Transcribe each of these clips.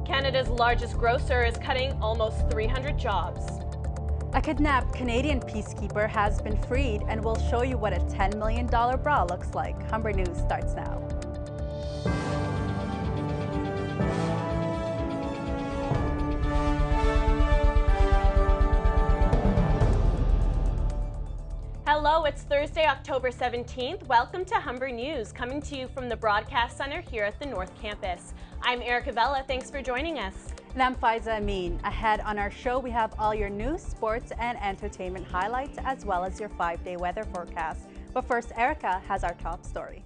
Canada's largest grocer is cutting almost 300 jobs. A kidnapped Canadian peacekeeper has been freed, and we'll show you what a $10 million bra looks like. Humber News starts now. Hello, it's Thursday, October 17th. Welcome to Humber News, coming to you from the Broadcast Center here at the North Campus. I'm Erica Vella. Thanks for joining us. And I'm Faiza Amin. Ahead on our show, we have all your news, sports, and entertainment highlights, as well as your 5-day weather forecast. But first, Erica has our top story.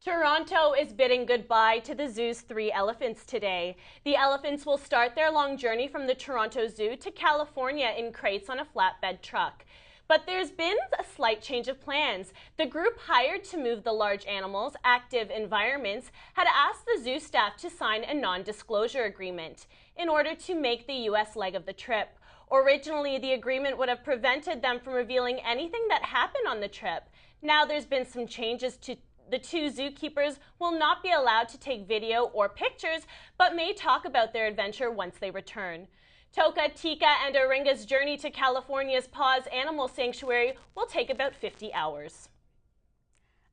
Toronto is bidding goodbye to the zoo's 3 elephants today. The elephants will start their long journey from the Toronto Zoo to California in crates on a flatbed truck. But there's been a slight change of plans. The group hired to move the large animals, Active Environments, had asked the zoo staff to sign a non-disclosure agreement in order to make the U.S. leg of the trip. Originally, the agreement would have prevented them from revealing anything that happened on the trip. Now there's been some changes to the 2 zookeepers will not be allowed to take video or pictures, but may talk about their adventure once they return. Toka, Tika, and Aringa's journey to California's Paws Animal Sanctuary will take about 50 hours.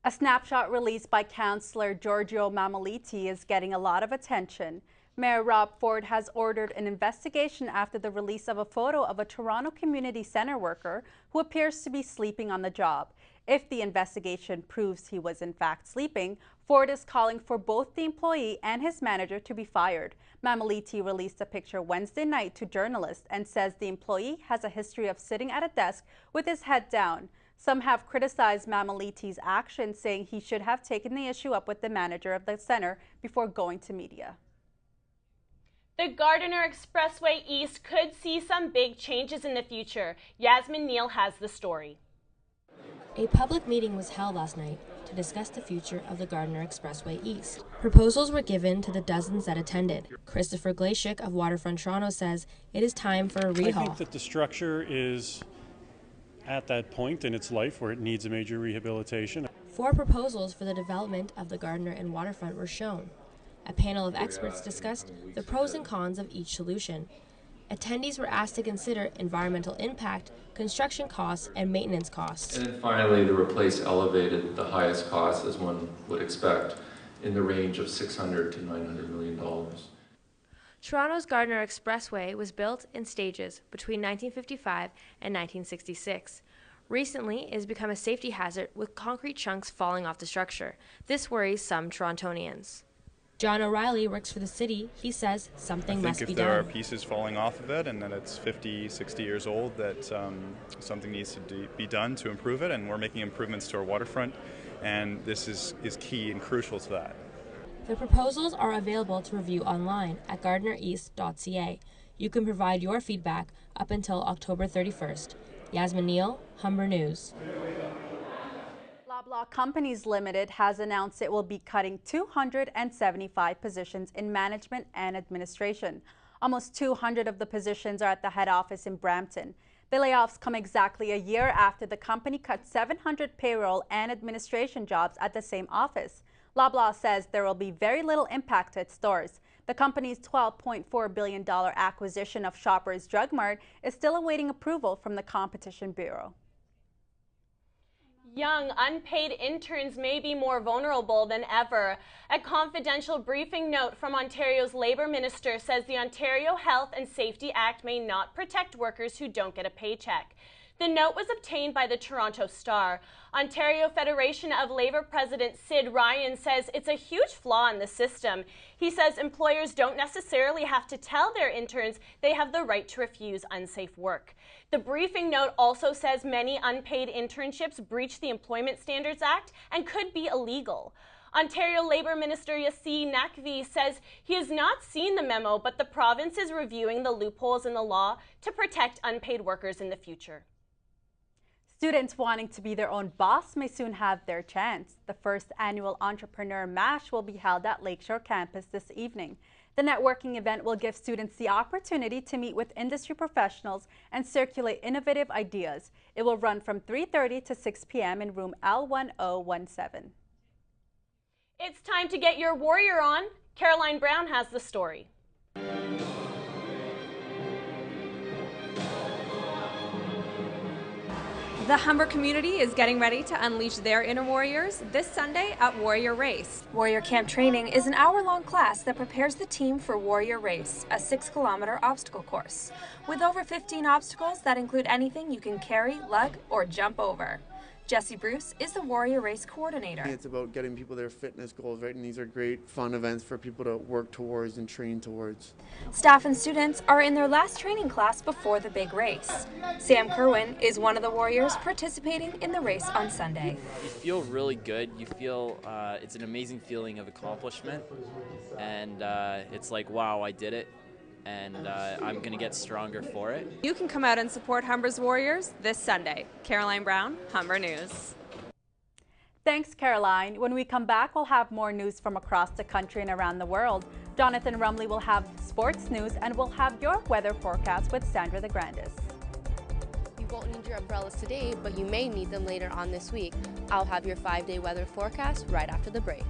A snapshot released by Councillor Giorgio Mammoliti is getting a lot of attention. Mayor Rob Ford has ordered an investigation after the release of a photo of a Toronto Community Centre worker who appears to be sleeping on the job. If the investigation proves he was in fact sleeping, Ford is calling for both the employee and his manager to be fired. Mammoliti released a picture Wednesday night to journalists and says the employee has a history of sitting at a desk with his head down. Some have criticized Mammoliti's actions, saying he should have taken the issue up with the manager of the center before going to media. The Gardiner Expressway East could see some big changes in the future. Yasmin Neal has the story. A public meeting was held last night to discuss the future of the Gardiner Expressway East. Proposals were given to the dozens that attended. Christopher Glacick of Waterfront Toronto says it is time for a rehaul. I think that the structure is at that point in its life where it needs a major rehabilitation. 4 proposals for the development of the Gardiner and Waterfront were shown. A panel of experts discussed the pros and cons of each solution. Attendees were asked to consider environmental impact, construction costs, and maintenance costs. And then finally, the replace elevated the highest cost, as one would expect, in the range of $600 to $900 million. Toronto's Gardiner Expressway was built in stages between 1955 and 1966. Recently, it has become a safety hazard with concrete chunks falling off the structure. This worries some Torontonians. John O'Reilly works for the city. He says something must be done. I think if there are pieces falling off of it and that it's 50, 60 years old, that something needs to be done to improve it, and we're making improvements to our waterfront, and this is key and crucial to that. The proposals are available to review online at gardinereast.ca. You can provide your feedback up until October 31st. Yasmin Neal, Humber News. Loblaw Companies Limited has announced it will be cutting 275 positions in management and administration. Almost 200 of the positions are at the head office in Brampton. The layoffs come exactly a year after the company cut 700 payroll and administration jobs at the same office. Loblaw says there will be very little impact to its stores. The company's $12.4 billion acquisition of Shoppers Drug Mart is still awaiting approval from the Competition Bureau. Young, unpaid interns may be more vulnerable than ever. A confidential briefing note from Ontario's Labour Minister says the Ontario Health and Safety Act may not protect workers who don't get a paycheck. The note was obtained by the Toronto Star. Ontario Federation of Labour President Sid Ryan says it's a huge flaw in the system. He says employers don't necessarily have to tell their interns they have the right to refuse unsafe work. The briefing note also says many unpaid internships breach the Employment Standards Act and could be illegal. Ontario Labour Minister Yassine Naqvi says he has not seen the memo, but the province is reviewing the loopholes in the law to protect unpaid workers in the future. Students wanting to be their own boss may soon have their chance. The first annual Entrepreneur Mash will be held at Lakeshore Campus this evening. The networking event will give students the opportunity to meet with industry professionals and circulate innovative ideas. It will run from 3:30 to 6 p.m. in room L1017. It's time to get your warrior on. Caroline Brown has the story. The Humber community is getting ready to unleash their inner warriors this Sunday at Warrior Race. Warrior Camp Training is an hour-long class that prepares the team for Warrior Race, a 6-kilometer obstacle course, with over 15 obstacles that include anything you can carry, lug, or jump over. Jesse Bruce is the Warrior Race coordinator. It's about getting people their fitness goals, right? And these are great fun events for people to work towards and train towards. Staff and students are in their last training class before the big race. Sam Kerwin is one of the Warriors participating in the race on Sunday. You feel really good. You feel it's an amazing feeling of accomplishment. And it's like, wow, I did it. And I'm going to get stronger for it. You can come out and support Humber's Warriors this Sunday. Caroline Brown, Humber News. Thanks, Caroline. When we come back, we'll have more news from across the country and around the world. Jonathan Rumley will have sports news, and we'll have your weather forecast with Sandra the Grandis. You won't need your umbrellas today, but you may need them later on this week. I'll have your 5-day weather forecast right after the break.